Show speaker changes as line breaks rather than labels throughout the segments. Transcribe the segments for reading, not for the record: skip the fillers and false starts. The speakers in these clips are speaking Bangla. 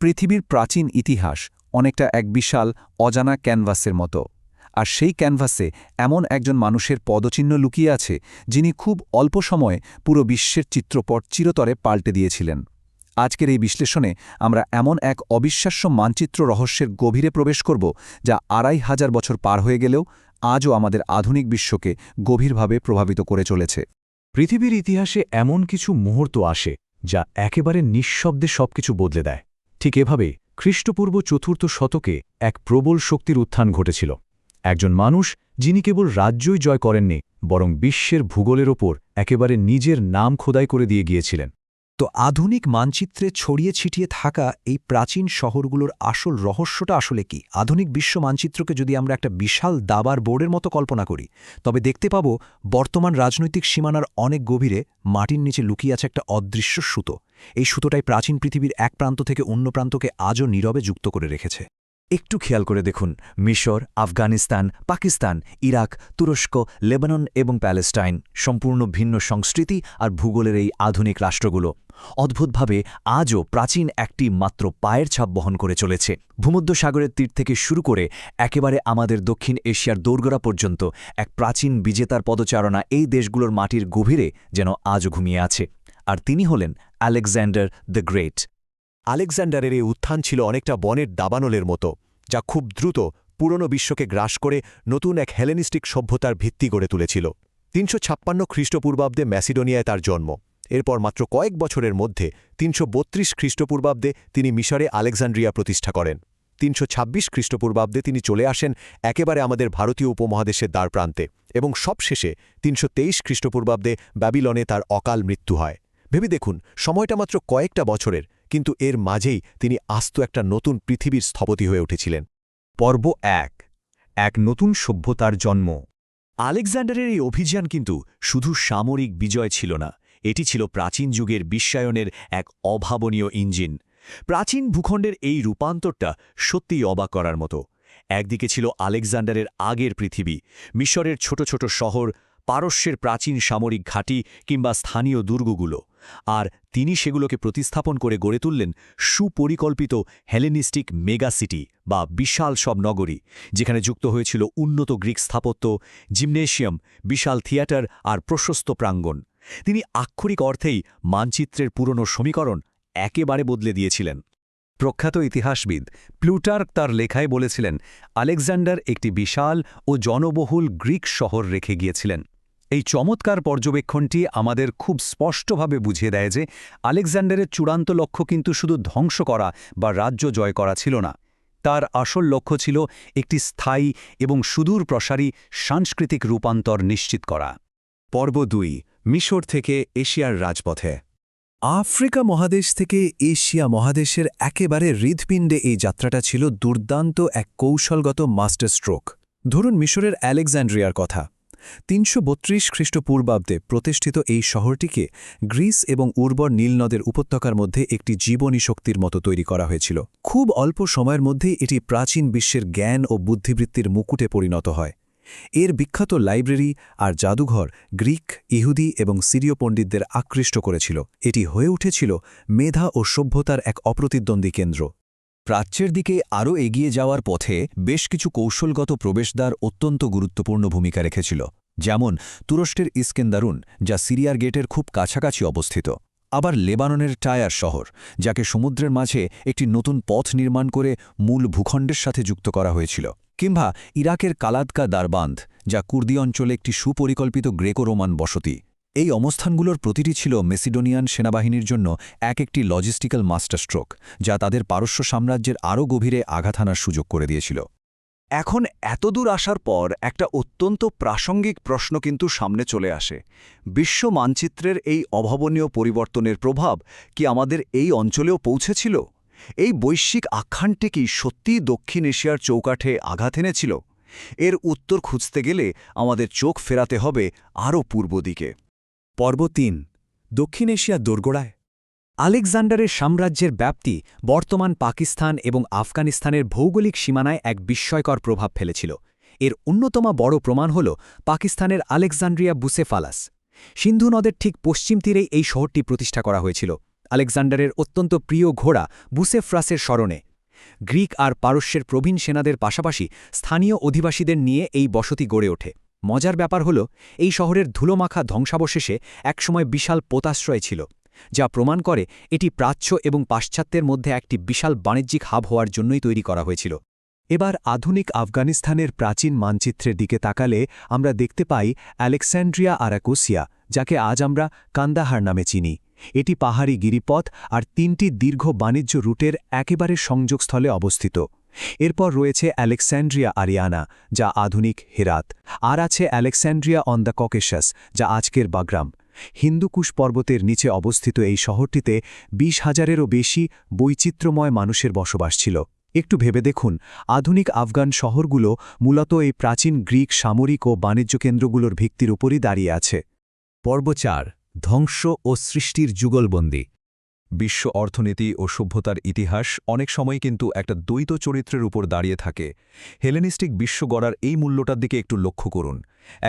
পৃথিবীর প্রাচীন ইতিহাস অনেকটা এক বিশাল অজানা ক্যানভাসের মতো, আর সেই ক্যানভাসে এমন একজন মানুষের পদচিহ্ন লুকিয়ে আছে যিনি খুব অল্প সময়ে পুরো বিশ্বের চিত্রপট চিরতরে পাল্টে দিয়েছিলেন। আজকের এই বিশ্লেষণে আমরা এমন এক অবিশ্বাস্য মানচিত্র রহস্যের গভীরে প্রবেশ করব যা ২৫০০ বছর পার হয়ে গেলেও আজও আমাদের আধুনিক বিশ্বকে গভীরভাবে প্রভাবিত করে চলেছে।
পৃথিবীর ইতিহাসে এমন কিছু মুহূর্ত আসে যা একেবারে নিঃশব্দে সবকিছু বদলে দেয়। ঠিক এভাবে খ্রিস্টপূর্ব ৪র্থ শতকে এক প্রবল শক্তির উত্থান ঘটেছিল। একজন মানুষ যিনি কেবল রাজ্যই জয় করেননি, বরং বিশ্বের ভূগোলের ওপর একেবারে নিজের নাম খোদাই করে দিয়ে গিয়েছিলেন।
তো আধুনিক মানচিত্রে ছড়িয়ে ছিটিয়ে থাকা এই প্রাচীন শহরগুলোর আসল রহস্যটা আসলে কি? আধুনিক বিশ্ব মানচিত্রকে যদি আমরা একটা বিশাল দাবার বোর্ডের মতো কল্পনা করি, তবে দেখতে পাব বর্তমান রাজনৈতিক সীমানার অনেক গভীরে মাটির নিচে লুকিয়ে আছে একটা অদৃশ্য সুতো। এই সুতোটাই প্রাচীন পৃথিবীর এক প্রান্ত থেকে অন্য প্রান্তকে আজও নীরবে যুক্ত করে রেখেছে। একটু খেয়াল করে দেখুন, মিশর, আফগানিস্তান, পাকিস্তান, ইরাক, তুরস্ক, লেবানন এবং প্যালেস্টাইন, সম্পূর্ণ ভিন্ন সংস্কৃতি আর ভূগোলের এই আধুনিক রাষ্ট্রগুলো অদ্ভুতভাবে আজও প্রাচীন একটি মাত্র পায়ের ছাপ বহন করে চলেছে। ভূমধ্যসাগরের তীর থেকে শুরু করে একেবারে আমাদের দক্ষিণ এশিয়ার দোরগোড়া পর্যন্ত এক প্রাচীন বিজেতার পদচারণা এই দেশগুলোর মাটির গভীরে যেন আজও ঘুমিয়ে আছে। আর তিনি হলেন আলেকজান্ডার দ্য গ্রেট।
আলেকজান্ডারের এই উত্থান ছিল অনেকটা বনের দাবানলের মতো, যা খুব দ্রুত পুরনো বিশ্বকে গ্রাস করে নতুন এক হেলেনিস্টিক সভ্যতার ভিত্তি গড়ে তুলেছিল। ৩৫৬ খ্রিস্টপূর্বাব্দে ম্যাসিডোনিয়ায় তার জন্ম। এরপর মাত্র কয়েক বছরের মধ্যে ৩৩২ খ্রিস্টপূর্বাব্দে তিনি মিশরে আলেকজান্ড্রিয়া প্রতিষ্ঠা করেন। ৩২৬ খ্রিস্টপূর্বাব্দে তিনি চলে আসেন একেবারে আমাদের ভারতীয় উপমহাদেশের দ্বারপ্রান্তে, এবং সবশেষে ৩২৩ খ্রিস্টপূর্বাব্দে ব্যাবিলনে তার অকাল মৃত্যু হয়। ভেবে দেখুন, সময়টা মাত্র কয়েকটা বছরের, কিন্তু এর মাঝেই তিনি আস্ত একটা নতুন পৃথিবীর স্থপতি হয়ে উঠেছিলেন।
পর্ব ১, এক নতুন সভ্যতার জন্ম।
আলেকজান্ডারের এই অভিযান কিন্তু শুধু সামরিক বিজয় ছিল না, এটি ছিল প্রাচীন যুগের বিশ্বায়নের এক অভাবনীয় ইঞ্জিন। প্রাচীন ভূখণ্ডের এই রূপান্তরটা সত্যিই অবাক করার মতো। একদিকে ছিল আলেকজান্ডারের আগের পৃথিবী, মিশরের ছোট ছোট শহর, পারস্যের প্রাচীন সামরিক ঘাঁটি কিংবা স্থানীয় দুর্গগুলো, আর তিনি সেগুলোকে প্রতিস্থাপন করে গড়ে তুললেন সুপরিকল্পিত হেলেনিস্টিক মেগাসিটি বা বিশাল সব নগরী, যেখানে যুক্ত হয়েছিল উন্নত গ্রিক স্থাপত্য, জিমনেশিয়াম, বিশাল থিয়েটার আর প্রশস্ত প্রাঙ্গণ। তিনি আক্ষরিক অর্থেই মানচিত্রের পুরনো সমীকরণ একেবারে বদলে দিয়েছিলেন।
প্রখ্যাত ইতিহাসবিদ প্লুটার্ক তার লেখায় বলেছিলেন, আলেকজান্ডার একটি বিশাল ও জনবহুল গ্রিক শহর রেখে গিয়েছিলেন। এই চমৎকার পর্যবেক্ষণটি আমাদের খুব স্পষ্টভাবে বুঝিয়ে দেয় যে আলেকজান্ডারের চূড়ান্ত লক্ষ্য কিন্তু শুধু ধ্বংস করা বা রাজ্য জয় করা ছিল না। তার আসল লক্ষ্য ছিল একটি স্থায়ী এবং সুদূর প্রসারী সাংস্কৃতিক রূপান্তর নিশ্চিত করা।
পর্ব ২, মিশর থেকে এশিয়ার রাজপথে। আফ্রিকা মহাদেশ থেকে এশিয়া মহাদেশের একেবারে হৃৎপিণ্ডে এই যাত্রাটা ছিল দুর্দান্ত এক কৌশলগত মাস্টার স্ট্রোক। ধরুন মিশরের আলেকজান্ড্রিয়ার কথা। ৩৩২ খ্রিস্টপূর্বাব্দে প্রতিষ্ঠিত এই শহরটিকে গ্রিস এবং উর্বর নীলনদের উপত্যকার মধ্যে একটি জীবনী শক্তির মতো তৈরি করা হয়েছিল। খুব অল্প সময়ের মধ্যেই এটি প্রাচীন বিশ্বের জ্ঞান ও বুদ্ধিবৃত্তির মুকুটে পরিণত হয়। এর বিখ্যাত লাইব্রেরি আর জাদুঘর গ্রিক, ইহুদি এবং সিরীয় পণ্ডিতদের আকৃষ্ট করেছিল। এটি হয়ে উঠেছিল মেধা ও সভ্যতার এক অপ্রতিদ্বন্দ্বী কেন্দ্র। প্রাচ্যের দিকে আরও এগিয়ে যাওয়ার পথে বেশ কিছু কৌশলগত প্রবেশদ্বার অত্যন্ত গুরুত্বপূর্ণ ভূমিকা রেখেছিল, যেমন তুরস্কের ইস্কেন্দারুন, যা সিরিয়ার গেটের খুব কাছাকাছি অবস্থিত। আবার লেবাননের টায়ার শহর, যাকে সমুদ্রের মাঝে একটি নতুন পথ নির্মাণ করে মূল ভূখণ্ডের সাথে যুক্ত করা হয়েছিল। কিংবা ইরাকের কালাদকা দারবান্ধ, যা কুর্দি অঞ্চলে একটি সুপরিকল্পিত গ্রেকো রোমান বসতি। এই অবস্থানগুলোর প্রতিটি ছিল মেসিডোনিয়ান সেনাবাহিনীর জন্য একটি লজিস্টিক্যাল মাস্টারস্ট্রোক, যা তাদের পারস্য সাম্রাজ্যের আরও গভীরে আঘাত হানার সুযোগ করে দিয়েছিল।
এখন এতদূর আসার পর একটা অত্যন্ত প্রাসঙ্গিক প্রশ্ন কিন্তু সামনে চলে আসে। বিশ্ব মানচিত্রের এই অভাবনীয় পরিবর্তনের প্রভাব কি আমাদের এই অঞ্চলেও পৌঁছেছিল? এই বৈশ্বিক আখ্যানটি কি সত্যিই দক্ষিণ এশিয়ার চৌকাঠে আঘাত এনেছিল? এর উত্তর খুঁজতে গেলে আমাদের চোখ ফেরাতে হবে আরও পূর্ব দিকে।
পর্ব ৩, দক্ষিণ এশিয়ার দোরগোড়ায়।
আলেকজান্ডারের সাম্রাজ্যের ব্যাপ্তি বর্তমান পাকিস্তান এবং আফগানিস্তানের ভৌগোলিক সীমানায় এক বিস্ময়কর প্রভাব ফেলেছিল। এর অন্যতম বড় প্রমাণ হল পাকিস্তানের আলেকজান্ড্রিয়া বুসেফালাস। সিন্ধু নদের ঠিক পশ্চিম তীরেই এই শহরটি প্রতিষ্ঠা করা হয়েছিল।
আলেকজান্ডারের অত্যন্ত প্রিয় ঘোড়া বুসেফ্রাসের স্মরণে। গ্রিক আর পারস্যের প্রবীণ সেনাদের পাশাপাশি স্থানীয় অধিবাসীদের নিয়ে এই বসতি গড়ে ওঠে। মজার ব্যাপার হল, এই শহরের ধুলোমাখা ধ্বংসাবশেষে একসময় বিশাল পোতাশ্রয় ছিল, যা প্রমাণ করে এটি প্রাচ্য এবং পাশ্চাত্যের মধ্যে একটি বিশাল বাণিজ্যিক হাব হওয়ার জন্যই তৈরি করা হয়েছিল।
এবার আধুনিক আফগানিস্তানের প্রাচীন মানচিত্রের দিকে তাকালে আমরা দেখতে পাই আলেকস্যান্ড্রিয়া আরাকোসিয়া, যাকে আজ আমরা কান্দাহার নামে চিনি। এটি পাহাড়ি গিরিপথ আর ৩টি দীর্ঘ বাণিজ্য রুটের একেবারে সংযোগস্থলে অবস্থিত। এরপর রয়েছে আলেকস্যান্ড্রিয়া আরিয়ানা, যা আধুনিক হেরাত, আর আছে আলেকস্যান্ড্রিয়া অন দ্য ককেশাস, যা আজকের বাগ্রাম। হিন্দুকুশ পর্বতের নিচে অবস্থিত এই শহরটিতে ২০,০০০-এরও বেশি বৈচিত্র্যময় মানুষের বসবাস ছিল। একটু ভেবে দেখুন, আধুনিক আফগান শহরগুলো মূলত এই প্রাচীন গ্রিক সামরিক ও বাণিজ্য কেন্দ্রগুলোর ভিত্তির উপরই দাঁড়িয়ে আছে।
পর্ব ৪, ধ্বংস ও সৃষ্টির যুগলবন্দি।
বিশ্ব অর্থনীতি ও সভ্যতার ইতিহাস অনেক সময় কিন্তু একটা দ্বৈত চরিত্রের উপর দাঁড়িয়ে থাকে। হেলেনিস্টিক বিশ্ব গড়ার এই মূল্যটার দিকে একটু লক্ষ্য করুন।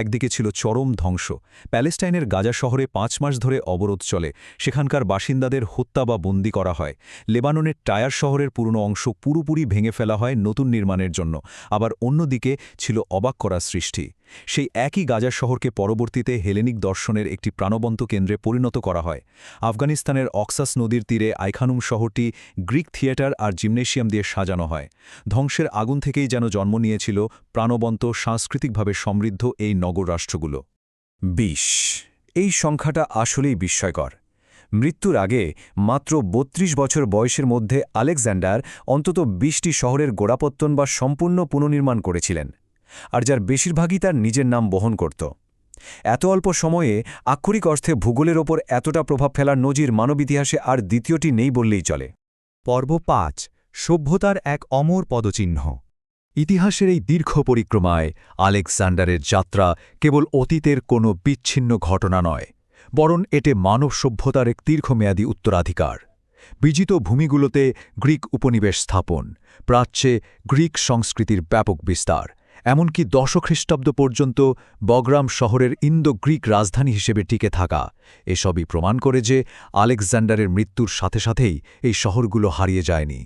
একদিকে ছিল চরম ধ্বংস। প্যালেস্টাইনের গাজা শহরে ৫ মাস ধরে অবরোধ চলে, সেখানকার বাসিন্দাদের হত্যা বা বন্দী করা হয়। লেবাননের টায়ার শহরের পুরনো অংশ পুরোপুরি ভেঙে ফেলা হয় নতুন নির্মাণের জন্য। আবার অন্যদিকে ছিল অবাক করা সৃষ্টি। সেই একই গাজা শহরকে পরবর্তীতে হেলেনিক দর্শনের একটি প্রাণবন্ত কেন্দ্রে পরিণত করা হয়। আফগানিস্তানের অক্সাস নদীর তীরে আইখানুম শহরটি গ্রিক থিয়েটার আর জিমনেশিয়াম দিয়ে সাজানো হয়। ধ্বংসের আগুন থেকেই যেন জন্ম নিয়েছিল প্রাণবন্ত, সাংস্কৃতিকভাবে সমৃদ্ধ এই নগর রাষ্ট্রগুলো।
২০, এই সংখ্যাটা আসলেই বিস্ময়কর। মৃত্যুর আগে মাত্র ৩২ বছর বয়সের মধ্যে আলেকজান্ডার অন্তত ২০টি শহরের গোড়াপত্তন বা সম্পূর্ণ পুনর্নির্মাণ করেছিলেন, আর যার বেশিরভাগই তার নিজের নাম বহন করত। এত অল্প সময়ে আক্ষরিক অর্থে ভূগোলের ওপর এতটা প্রভাব ফেলার নজির মানব ইতিহাসে আর দ্বিতীয়টি নেই বললেই চলে।
পর্ব ৫, সভ্যতার এক অমর পদচিহ্ন। ইতিহাসের এই দীর্ঘ পরিক্রমায় আলেকজান্ডারের যাত্রা কেবল অতীতের কোনো বিচ্ছিন্ন ঘটনা নয়, বরং এটে মানব সভ্যতার এক দীর্ঘমেয়াদী উত্তরাধিকার। বিজিত ভূমিগুলোতে গ্রিক উপনিবেশ স্থাপন, প্রাচ্যে গ্রিক সংস্কৃতির ব্যাপক বিস্তার, এমনকি ১০ খ্রিস্টাব্দ পর্যন্ত বগ্রাম শহরের ইন্দো গ্রিক রাজধানী হিসেবে টিকে থাকা, এসবই প্রমাণ করে যে আলেকজান্ডারের মৃত্যুর সাথে সাথেই এই শহরগুলো হারিয়ে যায়নি।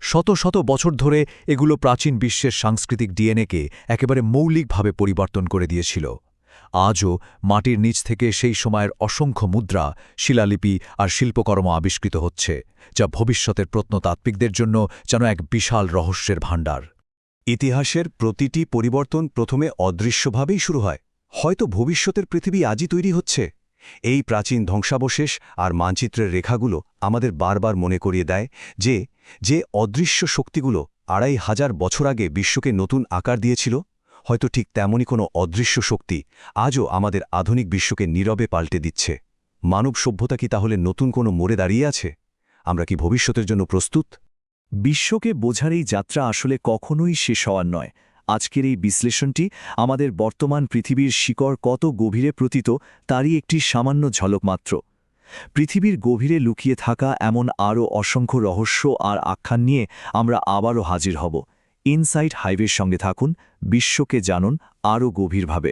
শত শত বছর ধরে এগুলো প্রাচীন বিশ্বের সাংস্কৃতিক ডিএনএকে একেবারে মৌলিকভাবে পরিবর্তন করে দিয়েছিল। আজও মাটির নিচ থেকে সেই সময়ের অসংখ্য মুদ্রা, শিলালিপি আর শিল্পকর্ম আবিষ্কৃত হচ্ছে, যা ভবিষ্যতের প্রত্নতাত্ত্বিকদের জন্য যেন এক বিশাল রহস্যের ভাণ্ডার।
ইতিহাসের প্রতিটি পরিবর্তন প্রথমে অদৃশ্যভাবেই শুরু হয়। হয়তো ভবিষ্যতের পৃথিবী আজই তৈরি হচ্ছে। এই প্রাচীন ধ্বংসাবশেষ আর মানচিত্রের রেখাগুলো আমাদের বারবার মনে করিয়ে দেয় যে অদৃশ্য শক্তিগুলো ২৫০০ বছর আগে বিশ্বকে নতুন আকার দিয়েছিল, হয়তো ঠিক তেমনই কোনো অদৃশ্য শক্তি আজও আমাদের আধুনিক বিশ্বকে নীরবে পাল্টে দিচ্ছে। মানব সভ্যতা কি তাহলে নতুন কোনো মোড়ে দাঁড়িয়ে আছে? আমরা কি ভবিষ্যতের জন্য প্রস্তুত?
বিশ্বকে বোঝার এই যাত্রা আসলে কখনোই শেষ হওয়ার নয়। আজকের এই বিশ্লেষণটি আমাদের বর্তমান পৃথিবীর শিকড় কত গভীরে প্রতীত তারই একটি সামান্য ঝলক মাত্র। পৃথিবীর গভীরে লুকিয়ে থাকা এমন আরও অসংখ্য রহস্য আর আখ্যান নিয়ে আমরা আবারও হাজির হব। ইনসাইট হাইওয়ের সঙ্গে থাকুন, বিশ্বকে জানুন আরও গভীরভাবে।